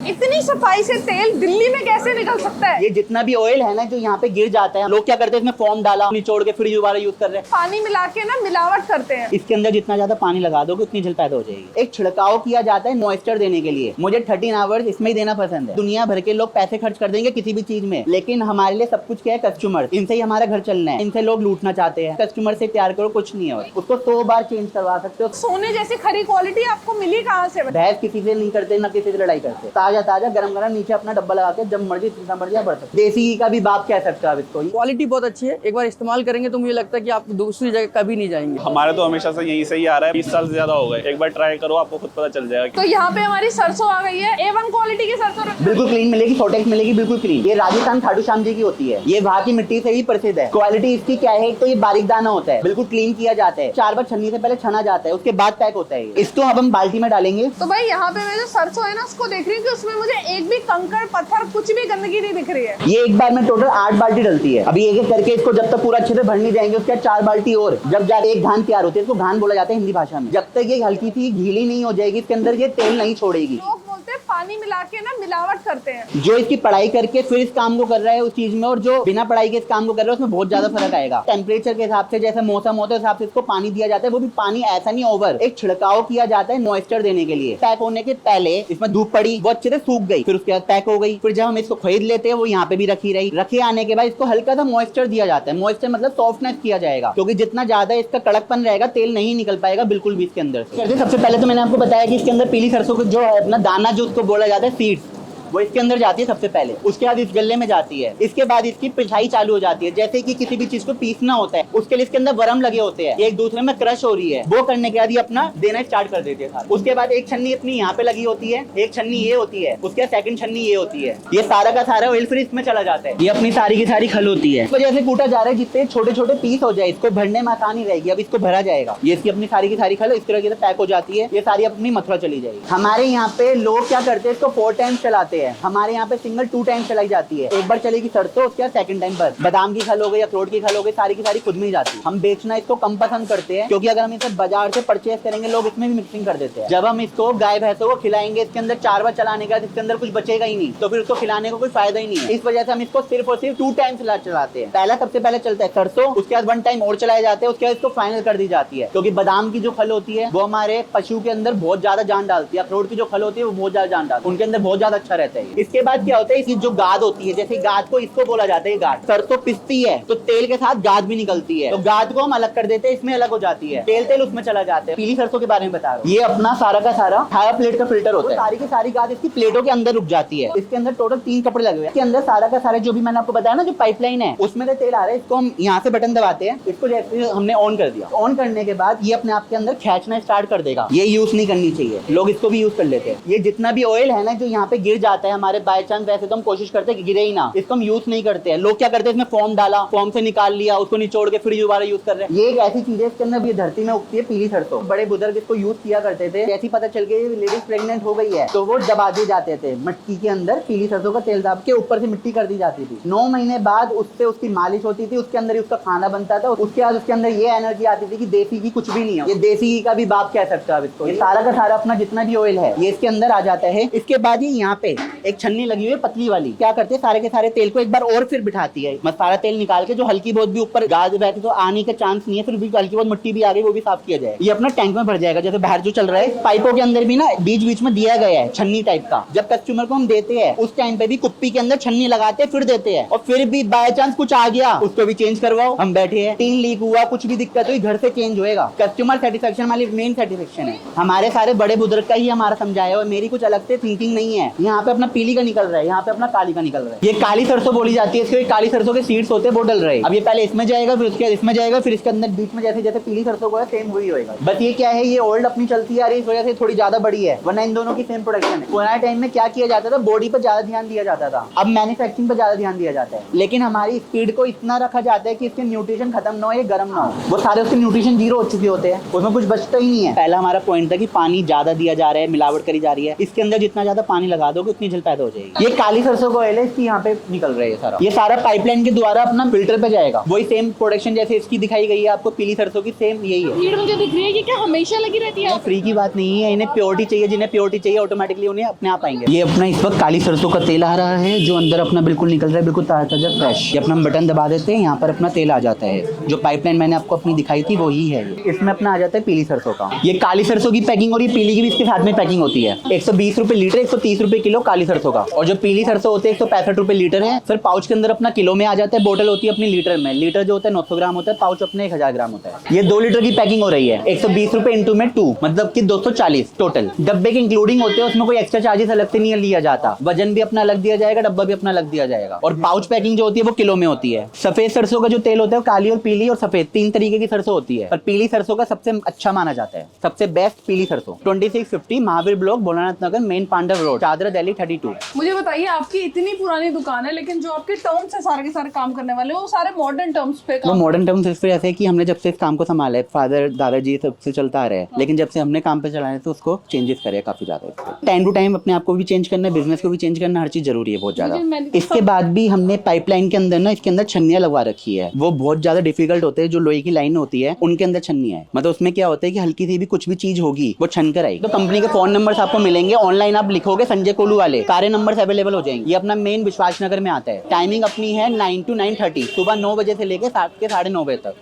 इतनी सफाई से तेल दिल्ली में कैसे निकल सकता है? ये जितना भी ऑयल है ना जो यहाँ पे गिर जाता है, लोग क्या करते हैं इसमें फोम डाला निचोड़ के फिर दोबारा यूज कर रहे हैं। पानी मिला के ना मिलावट करते हैं। इसके अंदर जितना ज्यादा पानी लगा दोगे उतनी झील पैदा हो जाएगी। एक छिड़काव किया जाता है मॉइस्चर देने के लिए। मुझे 13 आवर्स इसमें ही देना पसंद है। दुनिया भर के लोग पैसे खर्च कर देंगे किसी भी चीज में, लेकिन हमारे लिए सब कुछ क्या है? कस्टमर। इनसे ही हमारा घर चलना है, इनसे लोग लूटना चाहते हैं। कस्टमर से प्यार करो, कुछ नहीं है, उसको 100 बार चेंज करवा सकते हो। सोने जैसी खरी क्वालिटी आपको मिली कहाँ से? बहस किसी से नहीं करते, ना किसी से लड़ाई करते। ताजा ताजा गरम गरम नीचे अपना डब्बा लगा के जब मर्जी जितना मर्जी बढ़ सकते। देसी घी का भी बाप कह सकता है इसको। क्वालिटी बहुत अच्छी है, एक बार इस्तेमाल करेंगे तो मुझे लगता है कि आप दूसरी जगह कभी नहीं जाएंगे। हमारे तो हमेशा से यहीं से ही आ रहा है, 20 साल से ज्यादा हो गए। एक बार ट्राई करो, आपको खुद पता चल जाएगा। तो यहाँ पे हमारी सरसों आ गई है, A1 क्वालिटी की सरसों। बिल्कुल क्लीन मिलेगी, फोटेक्स मिलेगी, बिल्कुल क्लीन। ये राजस्थान खाटू श्याम जी की होती है, ये वहाँ की मिट्टी से ही प्रसिद्ध है। क्वालिटी इसकी क्या है? तो ये बारीक दाना होता है, बिल्कुल क्लीन किया जाता है। 4 बार छन्नी से पहले छना जाता है, उसके बाद पैक होता है। इसको अब हम बाल्टी में डालेंगे। तो भाई यहाँ पे मैं जो सरसों है ना उसको देख रही हूँ कि उसमें मुझे एक भी कंकड़ पत्थर कुछ भी गंदगी नहीं दिख रही है। ये एक बार में टोटल 8 बाल्टी डलती है। अभी एक एक करके इसको जब तक पूरा अच्छे से भर नहीं जाएंगे उसके बाद 4 बाल्टी और, जब जाके एक घान तैयार होती है। इसको घान बोला जाता है हिंदी भाषा में। जब तक ये हल्की सी गीली नहीं हो जाएगी इसके अंदर ये तेल नहीं छोड़ेगी। लोग बोलते हैं पानी मिला के ना मिलावट करते हैं। जो इसकी पढ़ाई करके फिर इस काम को कर रहा है उस चीज में, और जो बिना पढ़ाई के इस काम को कर रहा है उसमें बहुत ज्यादा फर्क आएगा। टेम्परेचर के हिसाब से, जैसे मौसम होता है हिसाब से इसको पानी दिया जाता है, वो भी पानी ऐसा नहीं ओवर। एक छिड़काव किया जाता है मॉइस्चर देने के लिए। पैक होने के पहले इसमें धूप पड़ी, वो अच्छे से सूख गई, फिर उसके बाद पैक हो गई। फिर जब हम इसको खरीद लेते हैं वो यहाँ पे भी रखी रही। रखे आने के बाद इसको हल्का सा मॉइस्चर दिया जाता है। मॉइस्चर मतलब सॉफ्टनेस किया जाएगा, क्योंकि जितना ज्यादा इसका कड़कपन रहेगा तेल नहीं निकल पाएगा बिल्कुल भी इसके अंदर से। सबसे पहले तो मैंने आपको बताया कि इसके अंदर पीली सरसों का जो है अपना दाना, जो उसको बोला जाता है सीड्स, वो इसके अंदर जाती है सबसे पहले। उसके बाद इस गल्ले में जाती है। इसके बाद इसकी पिसाई चालू हो जाती है। जैसे कि किसी भी चीज को पीसना होता है उसके लिए इसके अंदर वर्म लगे होते हैं, एक दूसरे में क्रश हो रही है। वो करने के बाद ये अपना देना स्टार्ट कर देते हैं। उसके बाद एक छन्नी अपनी यहाँ पे लगी होती है, एक छन्नी ये होती है, उसके बाद सेकंड छन्नी ये होती है। ये सारा का सारा ऑयल फिर इसमें चला जाता है। ये अपनी सारी की सारी खल होती है। इस वजह से कूटा जा रहा है जिससे छोटे छोटे पीस हो जाए, इसको भरने में आसानी रहेगी। अब इसको भरा जाएगा। ये इसकी अपनी सारी की सारी खल इस तरह से पैक हो जाती है। ये सारी अपनी मथुरा चली जाएगी। हमारे यहाँ पे लोग क्या करते हैं, इसको 4 टाइम्स चलाते हैं। हमारे यहाँ पे सिंगल 2 टाइम चलाई जाती है। एक बार चलेगी सरसों, उसके बाद सेकंड टाइम पर बादाम की खल हो गई, अखरोट की खल हो गई, सारी की सारी खुद में ही जाती है। हम बेचना इसको कम पसंद करते हैं, क्योंकि अगर हम इसे बाजार से परचेज करेंगे लोग इसमें भी मिक्सिंग कर देते हैं। जब हम इसको गाय भैंसों को खिलाएंगे इसके अंदर 4 बार चलाने के बाद इसके अंदर कुछ बचेगा ही नहीं, तो फिर उसको खिलाने को कोई फायदा ही नहीं है। इस वजह से हम इसको सिर्फ और सिर्फ 2 टाइम चलाते हैं। पहला सबसे पहले चलता है सरसों, उसके बाद 1 टाइम और चलाए जाते हैं, उसके बाद इसको फाइनल कर दी जाती है। क्योंकि बादाम की जो खल होती है वो हमारे पशु के अंदर बहुत ज्यादा जान डालती है। अखरोट की जो खल होती है वो बहुत ज्यादा जान डालती है, उनके अंदर बहुत ज्यादा अच्छा रहता है। इसके बाद क्या होता है, इसकी जो गाद होती है, जैसे गाद को इसको बोला जाता है गाद। सरसों पिसती है तो तेल के साथ गाद भी निकलती है, तो गाद को हम अलग कर देते हैं, इसमें अलग हो जाती है, तेल उसमें चला जाता है। पीली सरसों के बारे में बता रहा हूँ। ये अपना सारा का सारा 18 प्लेट का फिल्टर होता है। सारी की सारी गाद इसकी प्लेटों के अंदर रुक जाती है। इसके अंदर टोटल 3 कपड़े लगे हुए हैं। इसके अंदर सारा का सारा जो भी मैंने आपको बताया ना, जो पाइपलाइन है उसमें से तेल आ रहा है। इसको हम यहाँ से बटन दबाते हैं, इसको जैसे हमने ऑन कर दिया, ऑन करने के बाद ये अपने आप के अंदर खींचना स्टार्ट कर देगा। ये यूज नहीं करनी चाहिए, लोग इसको भी यूज कर लेते हैं। ये जितना भी ऑयल है ना जो यहाँ पे गिर जाता है हमारे बाय चांस, वैसे तो हम कोशिश करते हैं गिरे ही ना, इसको हम यूज नहीं करते हैं। लोग क्या करते हैं, इसमें फॉर्म डाला, फॉर्म से निकाल लिया, उसको निचोड़ के फिर दोबारा यूज कर रहे हैं। ये एक ऐसी चीज है इसके अंदर ये धरती में उगती है पीली सरसों। बड़े बुजुर्ग इसको यूज किया करते थे। जैसे पता चल गया लेडीज प्रेग्नेंट हो गई है तो वो दबा दिए जाते थे मटकी के अंदर, पीली सरसों का तेल दाब के ऊपर से मिट्टी कर दी जाती थी। 9 महीने बाद उससे उसकी मालिश होती थी, उसके अंदर ही उसका खाना बनता था। उसके बाद उसके अंदर ये एनर्जी आती थी कि देसी घी कुछ भी नहीं है। ये देसी घी का भी बाप कह सकता है इसको। ये सारा का सारा अपना जितना भी ऑयल है ये इसके अंदर आ जाता है। इसके बाद ये यहाँ पे एक छन्नी लगी हुई है पतली वाली, क्या करते हैं सारे के सारे तेल को एक बार और फिर बिठाती है। सारा तेल निकाल के जो हल्की बहुत भी ऊपर गाद बैठे तो आने का चांस नहीं है, फिर भी हल्की बहुत मिट्टी भी आ गई वो भी साफ किया जाए। ये अपना टैंक में भर जाएगा। जैसे बाहर जो चल रहा है पाइपों के अंदर भी ना बीच बीच में दिया गया है छन्नी टाइप का। जब कस्टमर को हम देते हैं उस टाइम पे भी कुप्पी के अंदर छन्नी लगाते हैं, फिर देते हैं। और फिर भी बाय चांस कुछ आ गया उसको भी चेंज करवाओ। हम बैठे हैं, टीन लीक हुआ, कुछ भी दिक्कत हुई घर से चेंज होएगा। कस्टमर सेटिस्फेक्शन हमारी मेन सेटिस्फेक्शन है। हमारे सारे बड़े बुजुर्ग का ही हमारा समझाया हुआ, मेरी कुछ अलग से थिंकिंग नहीं है। यहाँ पे अपना पीली का निकल रहा है, यहाँ पे अपना काली का निकल रहा है। ये काली सरसों बोली जाती है, इसके काली सरसों के सीड्स होते हैं वो डल रहे। अब ये पहले इसमें जाएगा, फिर उसके बाद इसमें जाएगा, फिर इसके अंदर बीच में जैसे जैसे पीली सरसों को है सेम वही होएगा। बस ये क्या है, ये ओल्ड अपनी चलती आ रही है, इस वजह से थोड़ी ज्यादा बड़ी है, वरना इन दोनों की सेम प्रोडक्शन है। पुराने टाइम में क्या किया जाता था, बॉडी पर ज्यादा ध्यान दिया जाता था, अब मैन्युफैक्चरिंग पर ज्यादा ध्यान दिया जाता है। लेकिन हमारी स्पीड को इतना रखा जाता है कि इसके न्यूट्रिशन खत्म ना हो, ये गर्म ना हो। वो सारे उसके न्यूट्रिशन 0 हो चुके होते हैं, उसमें कुछ बचता ही नहीं है। पहला हमारा पॉइंट था कि पानी ज्यादा दिया जा रहा है, मिलावट करी जा रही है। इसके अंदर जितना ज्यादा पानी लगा दोगे उतनी झील पैदा हो जाएगी। ये काली सरसों का ऑयल है, इसकी यहाँ पे निकल रहा है सारा। ये सारा पाइपलाइन के द्वारा अपना फिल्टर पे जाएगा। वही सेम प्रोडक्शन जैसे इसकी दिखाई गई है आपको पीली सरसों की, सेम यही है। भीड़ मुझे दिख रही है कि क्या हमेशा लगी रहती है? फ्री की बात नहीं है, इन्हें प्योरिटी चाहिए, जिन्हें प्योरिटी चाहिए ऑटोमेटिकली उन्हें अपने आप आएंगे। ये अपना इस वक्त काली सरसों का तेल आ रहा है जो अंदर अपना बिल्कुल निकल रहा है, बिल्कुल ताजा ताजा फ्रेश। ये अपना बटन दबा देते हैं, यहाँ पर अपना तेल आ जाता है। जो पाइपलाइन मैंने आपको अपनी दिखाई थी वही है। इसमें अपना आ जाता है पीली सरसों का। ये काली सरसों की पैकिंग और ये पीली की भी इसके साथ में पैकिंग होती है। 120 रुपए लीटर, 130 रुपए किलो काली सरसों का। और जो पीली सरसों होते हैं 165 रुपए लीटर है। फिर पाउच के अंदर अपना किलो में आ जाता है, बोतल होती है अपनी लीटर में। लीटर जो होता है 900 ग्राम होता है, पाउच अपने 1000 ग्राम होता है। ये 2 लीटर की पैकिंग हो रही है। 120 रुपए इंटू में 2 मतलब कि 240 टोटल। डब्बे के इंक्लूडिंग होते हैं, उसमें कोई एक्स्ट्रा चार्जेस अलग से नहीं लिया जाता। वजन भी अपना अलग दिया जाएगा, डब्बा भी अपना अलग दिया जाएगा। और पाउच पैकिंग जो होती है वो किलो में होती है। सफेद सरसों का जो तेल होता है वो काली और पीली और सफेद 3 तरीके की सरसों होती है, पर पीली सरसों का सबसे अच्छा माना जाता है, सबसे बेस्ट पीली सरसों। 2650 महावीर ब्लॉक, भोलानाथ नगर, मेन पांडव रोड, चादरा दिल्ली 32। मुझे बताइए, आपकी इतनी पुरानी दुकान है लेकिन जो आपके टर्म्स है सारे के सारे काम करने वाले वो सारे मॉडर्न टर्म्स पे वो मॉडर्न टर्म्स इस पे ऐसे है कि हमने जब से इस काम को संभाला है, फादर दादाजी सबसे चलता आ रहा है, लेकिन जब से हमने काम पे चलाया है तो उसको चेंजेस करे काफी ज्यादा। टाइम टू टाइम अपने आप को भी चेंज करना है, बिजनेस को भी चेंज करना, हर चीज जरूरी है बहुत ज्यादा। इसके बाद भी हमने पाइपलाइन के अंदर ना इसके अंदर छन्नियां लगवा रखी है। वो बहुत ज्यादा डिफिकल्ट होते हैं, जो लोहे की लाइन होती है उनके अंदर छन्नी है। मतलब उसमें क्या होता है कि हल्की सी भी कुछ भी चीज होगी वो छन कर आएगी। तो कंपनी के फोन नंबर्स आपको मिलेंगे, ऑनलाइन आप लिखोगे संजय कोलू वाले, सारे नंबर्स अवेलेबल हो जाएंगे। ये अपना मेन विश्वास नगर में आता है। टाइमिंग अपनी है 9 to 9:30, सुबह 9 बजे से लेकर 7 के 9:30 बजे तक।